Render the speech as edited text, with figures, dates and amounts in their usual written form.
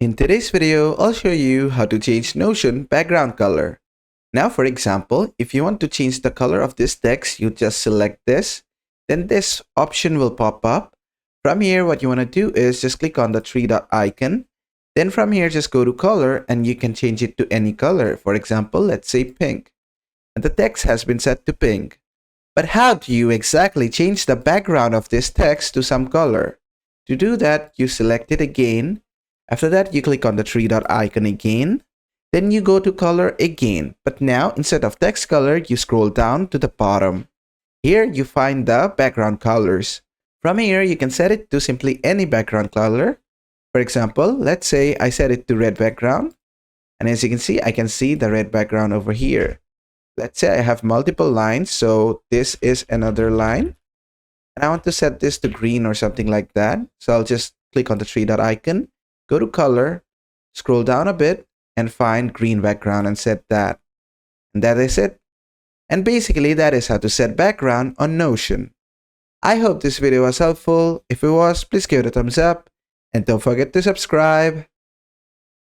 In today's video, I'll show you how to change Notion background color. Now, for example, if you want to change the color of this text, you just select this. Then this option will pop up. From here, what you want to do is just click on the three dot icon. Then from here, just go to color and you can change it to any color. For example, let's say pink. And the text has been set to pink. But how do you exactly change the background of this text to some color? To do that, you select it again. After that, you click on the three dot icon again. Then you go to color again. But now, instead of text color, you scroll down to the bottom. Here, you find the background colors. From here, you can set it to simply any background color. For example, let's say I set it to red background. And as you can see, I can see the red background over here. Let's say I have multiple lines, so this is another line. And I want to set this to green or something like that. So I'll just click on the three dot icon, go to color, scroll down a bit, and find green background and set that. And that is it. And basically, that is how to set background on Notion. I hope this video was helpful. If it was, please give it a thumbs up. And don't forget to subscribe.